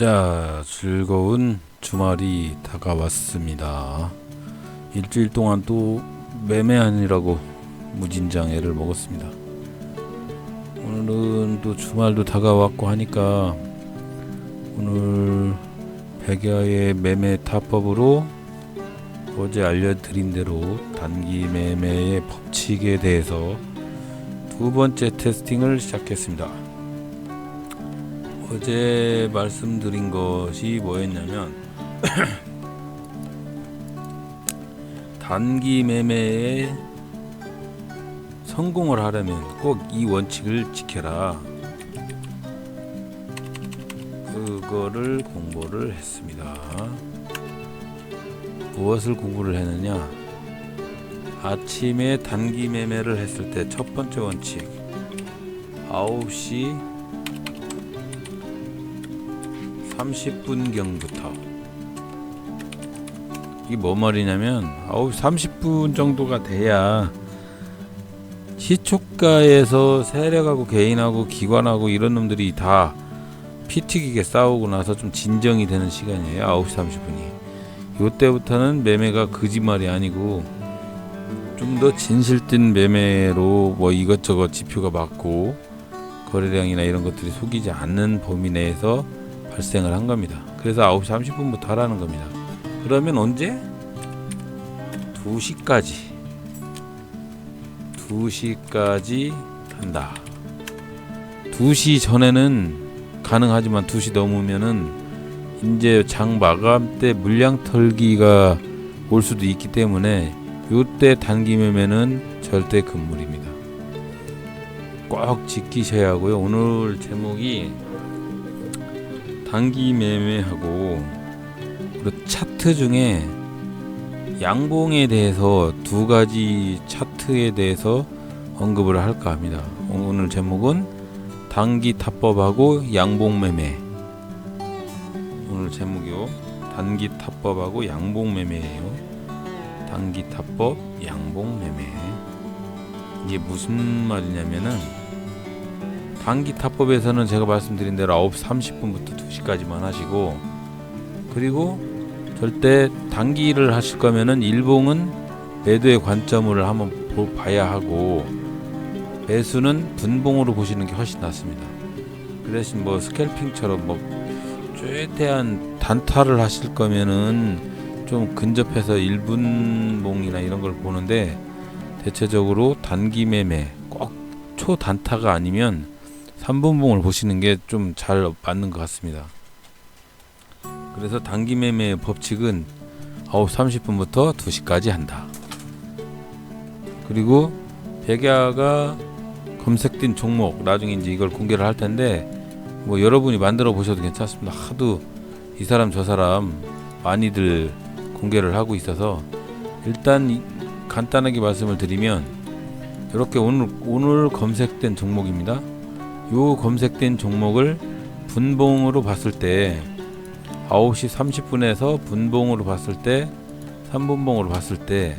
자, 즐거운 주말이 다가왔습니다. 일주일 동안 또 매매하느라고 무진장 애를 먹었습니다. 오늘은 또 주말도 다가왔고 하니까 오늘 백야의 매매 타법으로 어제 알려드린 대로 단기 매매의 법칙에 대해서 두 번째 테스팅을 시작했습니다. 어제 말씀드린 것이 뭐였냐면 단기 매매에 성공을 하려면 꼭 이 원칙을 지켜라, 그거를 공부를 했습니다. 무엇을 공부를 했느냐? 아침에 단기 매매를 했을 때 첫 번째 원칙, 9시 30분경부터, 이게 뭐 말이냐면 9시 30분 정도가 돼야 시초가에서 세력하고 개인하고 기관하고 이런 놈들이 다 피튀기게 싸우고 나서 좀 진정이 되는 시간이에요. 9시 30분이. 요때부터는 매매가 거짓말이 아니고 좀 더 진실된 매매로 뭐 이것저것 지표가 맞고 거래량이나 이런 것들이 속이지 않는 범위 내에서 발생을 한 겁니다. 그래서 9시 30분부터 하라는 겁니다. 그러면 언제? 2시까지 한다. 2시 전에는 가능하지만 2시 넘으면은 이제 장 마감 때 물량 털기가 올 수도 있기 때문에 요때 단기 매매는 절대 금물입니다. 꼭 지키셔야 하고요. 오늘 제목이 단기 매매하고 그리고 차트 중에 양봉에 대해서 두 가지 차트에 대해서 언급을 할까 합니다. 오늘 제목은 단기 타법하고 양봉 매매. 오늘 제목이요. 단기 타법하고 양봉 매매예요. 단기 타법, 양봉 매매. 이게 무슨 말이냐면은 단기 타법에서는 제가 말씀드린 대로 9시 30분부터 2시까지만 하시고, 그리고 절대 단기를 하실 거면은 일봉은 매도의 관점을 한번 봐야 하고 매수는 분봉으로 보시는 게 훨씬 낫습니다. 그 대신 뭐 스캘핑처럼 뭐 최대한 단타를 하실 거면은 좀 근접해서 1분봉이나 이런 걸 보는데, 대체적으로 단기 매매 꼭 초단타가 아니면 3분봉을 보시는 게 좀 잘 맞는 것 같습니다. 그래서 단기 매매의 법칙은 9시 30분부터 2시까지 한다. 그리고 백야가 검색된 종목, 나중에 이제 이걸 공개를 할 텐데 뭐 여러분이 만들어 보셔도 괜찮습니다. 하도 이 사람 저 사람 많이들 공개를 하고 있어서 일단 간단하게 말씀을 드리면, 이렇게 오늘 검색된 종목입니다. 요 검색된 종목을 분봉으로 봤을 때 9시 30분에서 분봉으로 봤을 때 3분봉으로 봤을 때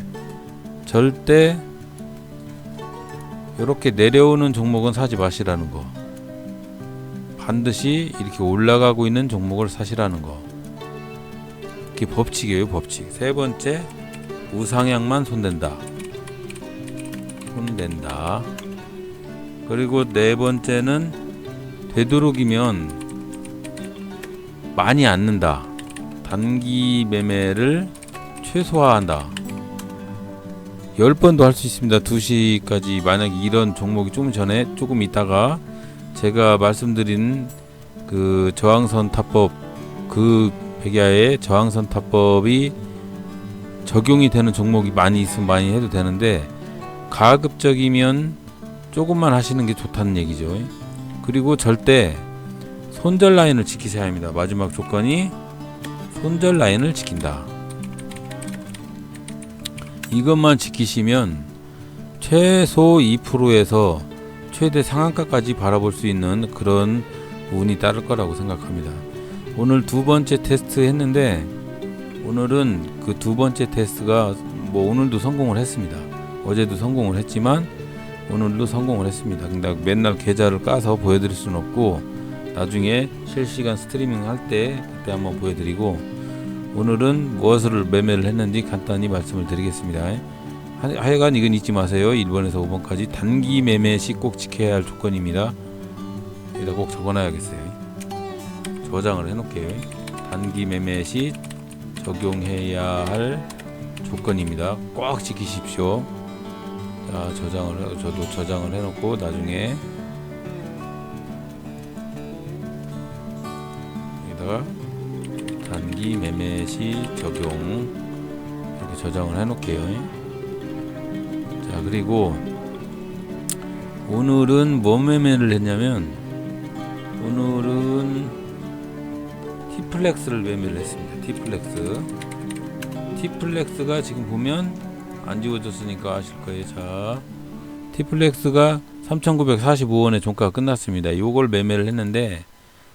절대 이렇게 내려오는 종목은 사지 마시라는 거, 반드시 이렇게 올라가고 있는 종목을 사시라는 거, 이게 법칙이에요. 법칙. 세 번째, 우상향만 손댄다. 그리고 네 번째는 되도록이면 많이 않는다. 단기 매매를 최소화한다. 10번도 할 수 있습니다. 2시까지. 만약에 이런 종목이 조금 있다가 제가 말씀드린 그 저항선 타법, 그 백야의 저항선 타법이 적용이 되는 종목이 많이 있으면 많이 해도 되는데, 가급적이면 조금만 하시는 게 좋다는 얘기죠. 그리고 절대 손절 라인을 지키셔야 합니다. 마지막 조건이 손절 라인을 지킨다. 이것만 지키시면 최소 2%에서 최대 상한가까지 바라볼 수 있는 그런 운이 따를 거라고 생각합니다. 오늘 두 번째 테스트 했는데, 오늘은 그 두 번째 테스트가 뭐 오늘도 성공을 했습니다. 어제도 성공을 했지만 오늘도 성공을 했습니다. 근데 맨날 계좌를 까서 보여드릴 수는 없고 나중에 실시간 스트리밍 할 때 그때 한번 보여드리고, 오늘은 무엇을 매매를 했는지 간단히 말씀을 드리겠습니다. 하여간 이건 잊지 마세요. 1번에서 5번까지 단기 매매 시 꼭 지켜야 할 조건입니다. 여기다 꼭 적어놔야겠어요. 저장을 해놓을게요. 단기 매매 시 적용해야 할 조건입니다. 꼭 지키십시오. 자, 저도 저장을 해놓고 나중에 여기다가 단기 매매 시 적용 이렇게 저장을 해놓을게요. 자, 그리고 오늘은 뭐 매매를 했냐면, 오늘은 T플렉스를 매매를 했습니다. T플렉스가 지금 보면 안 지워졌으니까 아실 거예요. 자, T플렉스가 3,945원에 종가가 끝났습니다. 요걸 매매를 했는데,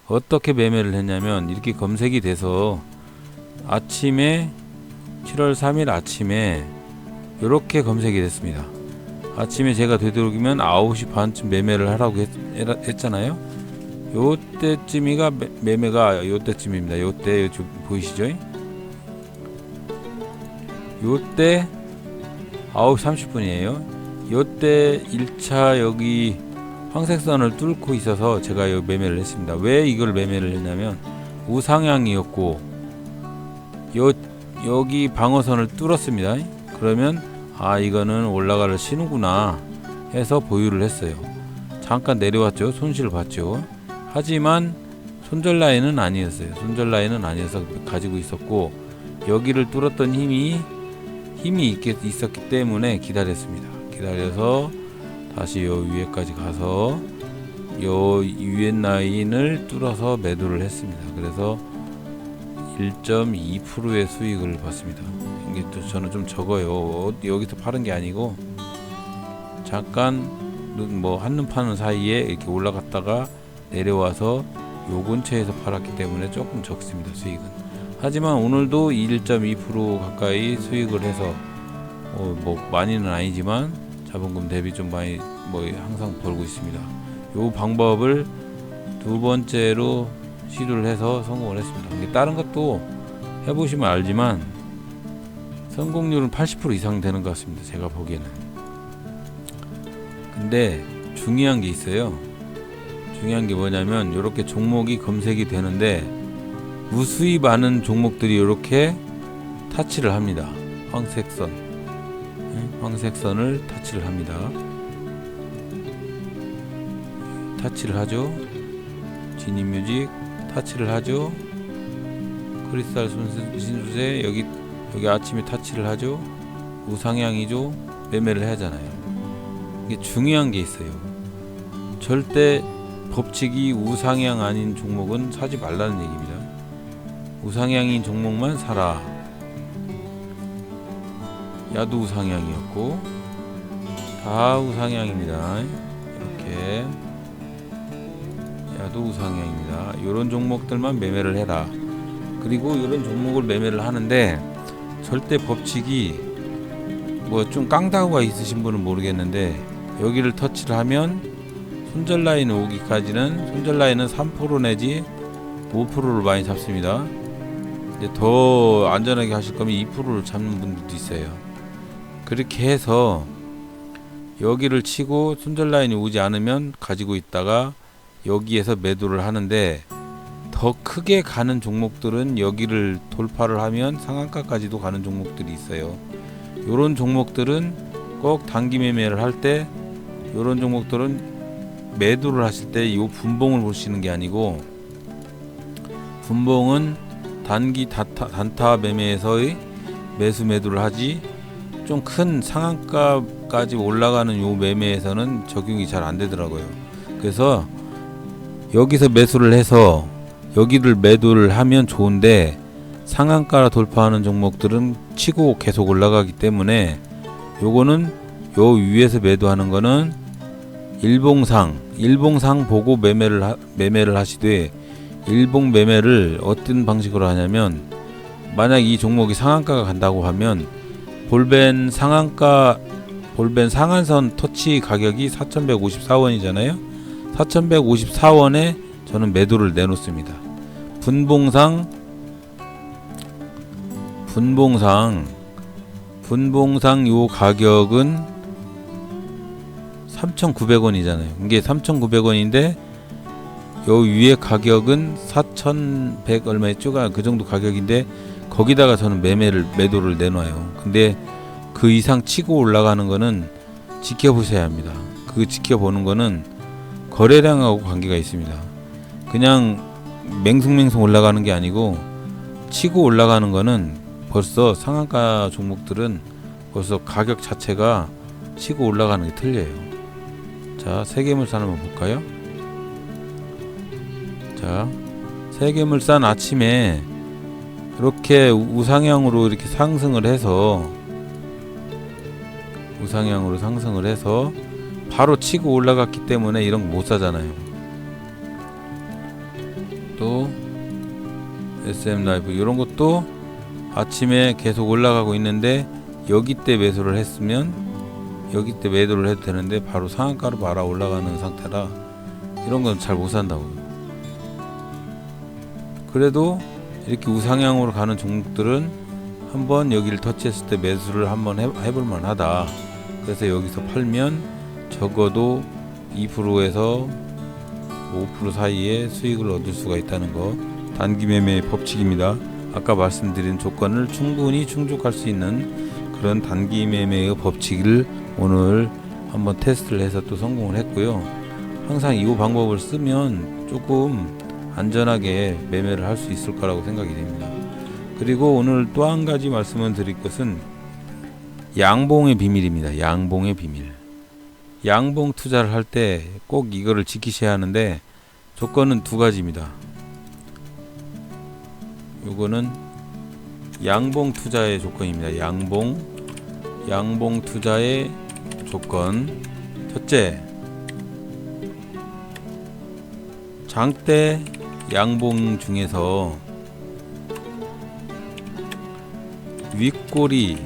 어떻게 매매를 했냐면 이렇게 검색이 돼서 아침에 7월 3일 아침에 이렇게 검색이 됐습니다. 아침에 제가 되도록이면 9시 반쯤 매매를 하라고 했잖아요. 요때쯤이가 매매가 요때쯤입니다. 요때 보이시죠? 요때 9시 30분이에요. 요때 1차 여기 황색선을 뚫고 있어서 제가 여기 매매를 했습니다. 왜 이걸 매매를 했냐면 우상향이었고 여기 방어선을 뚫었습니다. 그러면 이거는 올라가를 치는구나 해서 보유를 했어요. 잠깐 내려왔죠. 손실을 봤죠. 하지만 손절 라인은 아니었어요. 손절 라인은 아니어서 가지고 있었고, 여기를 뚫었던 힘이 있었기 때문에 기다렸습니다. 기다려서 다시 요 위에까지 가서 요 위에 라인을 뚫어서 매도를 했습니다. 그래서 1.2%의 수익을 봤습니다. 이게 또 저는 좀 적어요. 여기서 파는 게 아니고 잠깐 뭐 한눈 파는 사이에 이렇게 올라갔다가 내려와서 요 근처에서 팔았기 때문에 조금 적습니다. 수익은. 하지만 오늘도 1.2% 가까이 수익을 해서 뭐 많이는 아니지만 자본금 대비 좀 많이 항상 벌고 있습니다. 요 방법을 두 번째로 시도를 해서 성공을 했습니다. 다른 것도 해보시면 알지만 성공률은 80% 이상 되는 것 같습니다. 제가 보기에는. 근데 중요한 게 있어요. 중요한 게 뭐냐면 이렇게 종목이 검색이 되는데 무수히 많은 종목들이 이렇게 타치를 합니다. 황색선을 타치를 합니다. 타치를 하죠. 진입뮤직 타치를 하죠. 크리스탈 신수제 여기 아침에 타치를 하죠. 우상향이죠. 매매를 하잖아요. 이게 중요한 게 있어요. 절대 법칙이 우상향 아닌 종목은 사지 말라는 얘기입니다. 우상향인 종목만 사라. 야도 우상향이었고 다 우상향입니다. 이렇게 야도 우상향입니다. 이런 종목들만 매매를 해라. 그리고 이런 종목을 매매를 하는데 절대 법칙이 뭐 좀 깡다구가 있으신 분은 모르겠는데 여기를 터치를 하면 손절 라인 오기까지는 손절 라인은 3% 내지 5%를 많이 잡습니다. 이제 더 안전하게 하실 거면 2%를 잡는 분들도 있어요. 그렇게 해서 여기를 치고 손절 라인이 오지 않으면 가지고 있다가 여기에서 매도를 하는데 더 크게 가는 종목들은 여기를 돌파를 하면 상한가까지도 가는 종목들이 있어요. 요런 종목들은 꼭 단기 매매를 할 때 요런 종목들은 매도를 하실 때 이 분봉을 보시는 게 아니고 분봉은 단기 단타 매매에서의 매수 매도를 하지 좀 큰 상한가까지 올라가는 요 매매에서는 적용이 잘 안 되더라고요. 그래서 여기서 매수를 해서 여기를 매도를 하면 좋은데 상한가 돌파하는 종목들은 치고 계속 올라가기 때문에 요거는 요 위에서 매도하는 거는 일봉상 보고 매매를 하시되 일봉 매매를 어떤 방식으로 하냐면 만약 이 종목이 상한가가 간다고 하면 볼벤 상한선 터치 가격이 4,154원이잖아요. 4,154원에 저는 매도를 내놓습니다. 분봉상 요 가격은 3,900원이잖아요. 이게 3,900원인데 요 위에 가격은 4,100 얼마 했죠? 그 정도 가격인데 거기다가 저는 매도를 내놔요. 근데 그 이상 치고 올라가는 거는 지켜보셔야 합니다. 그 지켜보는 거는 거래량하고 관계가 있습니다. 그냥 맹숭맹숭 올라가는 게 아니고 치고 올라가는 거는 벌써 상한가 종목들은 벌써 가격 자체가 치고 올라가는 게 틀려요. 자, 세계물산 한번 볼까요? 자, 세계물산 아침에 이렇게 우상향으로 이렇게 상승을 해서 바로 치고 올라갔기 때문에 이런 거 못 사잖아요. 또 SM라이프 이런 것도 아침에 계속 올라가고 있는데 여기 때 매수를 했으면 여기 때 매도를 해도 되는데 바로 상한가로 말아 올라가는 상태라 이런 건 잘 못 산다고요. 그래도 이렇게 우상향으로 가는 종목들은 한번 여기를 터치했을 때 매수를 한번 해볼 만하다. 그래서 여기서 팔면 적어도 2%에서 5% 사이에 수익을 얻을 수가 있다는 거, 단기 매매의 법칙입니다. 아까 말씀드린 조건을 충분히 충족할 수 있는 그런 단기 매매의 법칙을 오늘 한번 테스트를 해서 또 성공을 했고요. 항상 이 방법을 쓰면 조금 안전하게 매매를 할 수 있을 거라고 생각이 됩니다. 그리고 오늘 또 한 가지 말씀을 드릴 것은 양봉의 비밀입니다. 양봉의 비밀. 양봉 투자를 할 때 꼭 이거를 지키셔야 하는데 조건은 두 가지입니다. 요거는 양봉 투자의 조건입니다. 양봉 투자의 조건. 첫째, 장대 양봉 중에서 윗꼬리,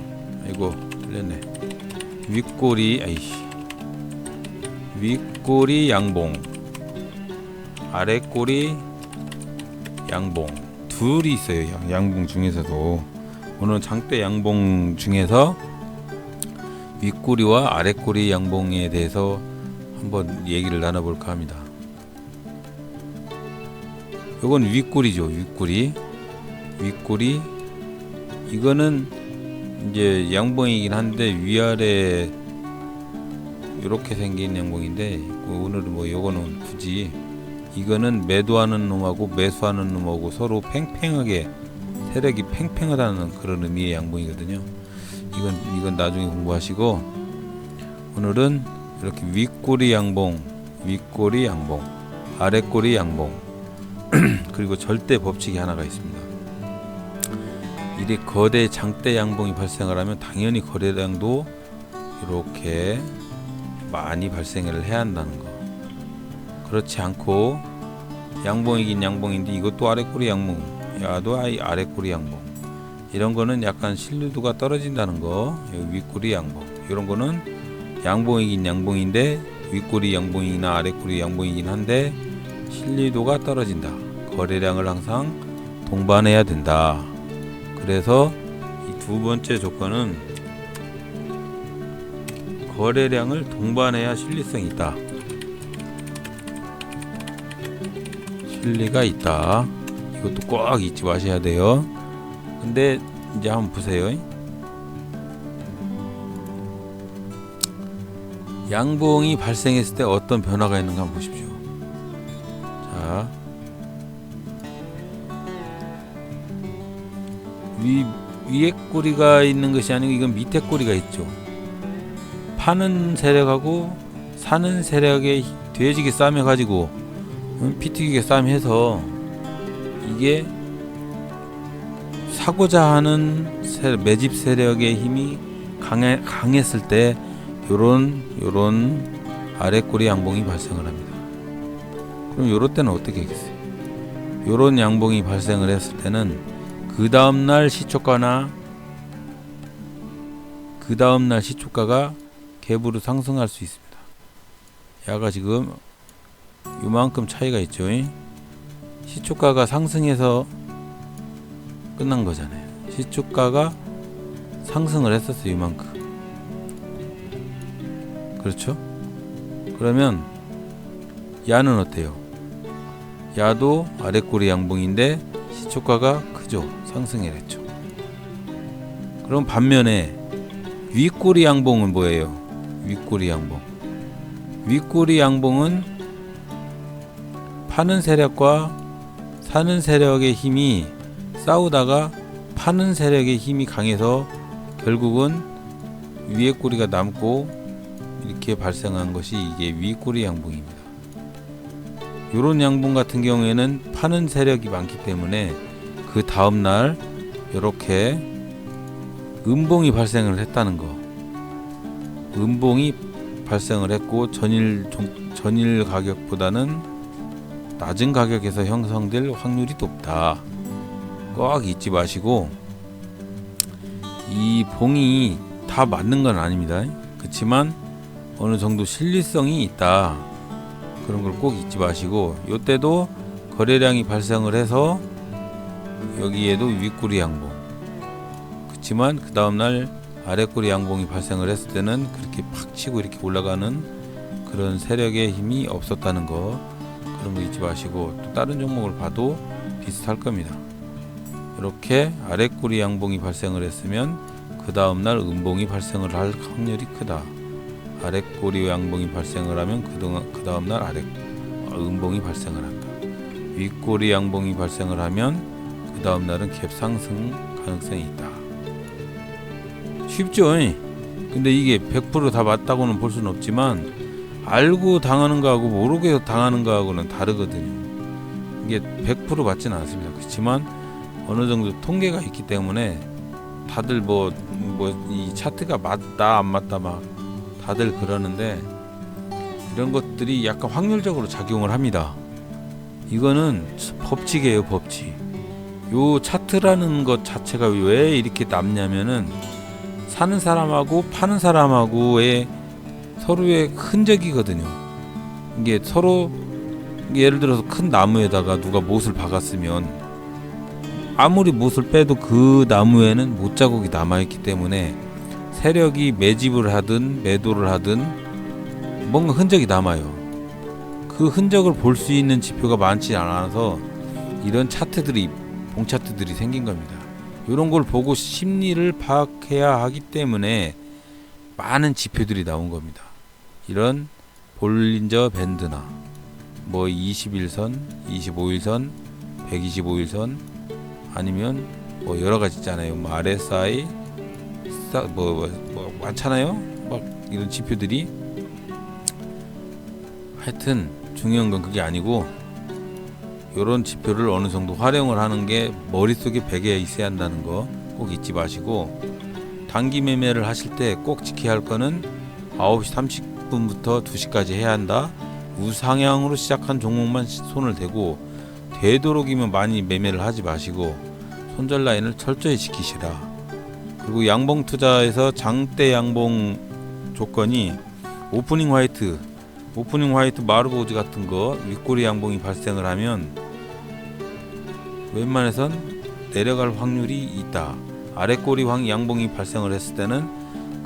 아이고 틀렸네. 윗꼬리 양봉, 아랫꼬리 양봉 둘이 있어요. 양봉 중에서도 오늘 장대 양봉 중에서 윗꼬리와 아랫꼬리 양봉에 대해서 한번 얘기를 나눠볼까 합니다. 요건 윗꼬리죠. 윗꼬리 이거는 이제 양봉이긴 한데 위아래 이렇게 생긴 양봉인데 오늘은 뭐 요거는 굳이 이거는 매도하는 놈하고 매수하는 놈하고 서로 팽팽하게 세력이 팽팽하다는 그런 의미의 양봉이거든요. 이건 나중에 공부하시고 오늘은 이렇게 윗꼬리 양봉, 아랫꼬리 양봉 그리고 절대 법칙이 하나가 있습니다. 이리 거대 장대 양봉이 발생을 하면 당연히 거래량도 이렇게 많이 발생을 해야 한다는 거. 그렇지 않고 양봉이긴 양봉인데 이것도 아랫꼬리 양봉, 야도 아랫꼬리 양봉, 이런 거는 약간 신뢰도가 떨어진다는 거. 윗꼬리 양봉, 이런 거는 양봉이긴 양봉인데 윗꼬리 양봉이나 아랫꼬리 양봉이긴 한데 신뢰도가 떨어진다. 거래량을 항상 동반해야 된다. 그래서 이 두 번째 조건은 거래량을 동반해야 신뢰성이 있다. 신뢰가 있다. 이것도 꼭 잊지 마셔야 돼요. 근데 이제 한번 보세요. 양봉이 발생했을 때 어떤 변화가 있는가 한번 보십시오. 자, 위에 꼬리가 있는 것이 아니고 이건 밑에 꼬리가 있죠. 파는 세력하고 사는 세력의 돼지게 싸움해 가지고 피튀기게 싸움해서 이게 사고자 하는 매집 세력의 힘이 강했을 때 요런 아랫꼬리 양봉이 발생을 합니다. 그럼 요럴 때는 어떻게 하겠어요? 요런 양봉이 발생을 했을 때는 그 다음날 시초가가 갭으로 상승할 수 있습니다. 야가 지금 요만큼 차이가 있죠. 시초가가 상승해서 끝난 거잖아요. 시초가가 상승을 했었어요. 이만큼. 그렇죠? 그러면 야는 어때요? 야도 아랫꼬리 양봉인데 시초가가 크죠. 상승을 했죠. 그럼 반면에 윗꼬리 양봉은 뭐예요? 윗꼬리 양봉. 윗꼬리 양봉은 파는 세력과 사는 세력의 힘이 싸우다가 파는 세력의 힘이 강해서 결국은 위에 꼬리가 남고 이렇게 발생한 것이 이게 윗꼬리 양봉입니다. 요런 양봉 같은 경우에는 파는 세력이 많기 때문에 그 다음날 이렇게 음봉이 발생을 했다는 거. 음봉이 발생을 했고 전일 가격보다는 낮은 가격에서 형성될 확률이 높다. 꼭 잊지 마시고, 이 봉이 다 맞는 건 아닙니다. 그렇지만 어느 정도 실리성이 있다. 그런 걸 꼭 잊지 마시고, 요때도 거래량이 발생을 해서 여기에도 윗꼬리 양봉. 그렇지만 그 다음날 아랫꼬리 양봉이 발생을 했을 때는 그렇게 팍 치고 이렇게 올라가는 그런 세력의 힘이 없었다는 거, 그런 거 잊지 마시고, 또 다른 종목을 봐도 비슷할 겁니다. 이렇게 아랫꼬리 양봉이 발생을 했으면 그 다음날 음봉이 발생을 할 확률이 크다. 아랫꼬리 양봉이 발생을 하면 그 다음날 음봉이 발생을 한다. 윗꼬리 양봉이 발생을 하면 그 다음날은 갭 상승 가능성이 있다. 쉽죠? 근데 이게 100% 맞다고는 볼 수는 없지만 알고 당하는 거하고 모르게 당하는 거하고는 다르거든요. 이게 100% 맞지는 않습니다. 그렇지만 어느 정도 통계가 있기 때문에 다들 이 차트가 맞다 안 맞다 막 다들 그러는데, 이런 것들이 약간 확률적으로 작용을 합니다. 이거는 법칙이에요, 법칙. 요 차트라는 것 자체가 왜 이렇게 남냐면은 사는 사람하고 파는 사람하고의 서로의 흔적이거든요. 이게 서로, 예를 들어서 큰 나무에다가 누가 못을 박았으면 아무리 못을 빼도 그 나무에는 못자국이 남아있기 때문에 세력이 매집을 하든 매도를 하든 뭔가 흔적이 남아요. 그 흔적을 볼 수 있는 지표가 많지 않아서 이런 차트들이, 봉차트들이 생긴 겁니다. 이런 걸 보고 심리를 파악해야 하기 때문에 많은 지표들이 나온 겁니다. 이런 볼린저 밴드나 21선, 25일선, 125일선, 아니면 여러 가지 있잖아요. RSI, 많잖아요. 막 이런 지표들이. 하여튼 중요한 건 그게 아니고, 이런 지표를 어느 정도 활용을 하는 게 머릿속에 배겨 있어야 한다는 거 꼭 잊지 마시고, 단기 매매를 하실 때 꼭 지켜야 할 거는 9시 30분부터 2시까지 해야 한다. 우상향으로 시작한 종목만 손을 대고, 되도록이면 많이 매매를 하지 마시고 손절 라인을 철저히 지키시라. 그리고 양봉 투자에서 장대 양봉 조건이 오프닝 화이트 마르보즈 같은 거 윗꼬리 양봉이 발생을 하면 웬만해선 내려갈 확률이 있다. 아랫꼬리 양봉이 발생을 했을 때는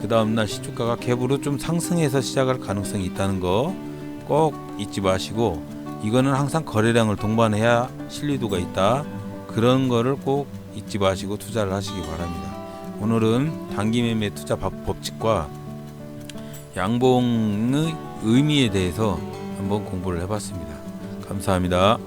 그 다음날 시초가가 갭으로 좀 상승해서 시작할 가능성이 있다는 거 꼭 잊지 마시고, 이거는 항상 거래량을 동반해야 신뢰도가 있다. 그런 거를 꼭 잊지 마시고 투자를 하시기 바랍니다. 오늘은 단기 매매 투자 법칙과 양봉의 의미에 대해서 한번 공부를 해봤습니다. 감사합니다.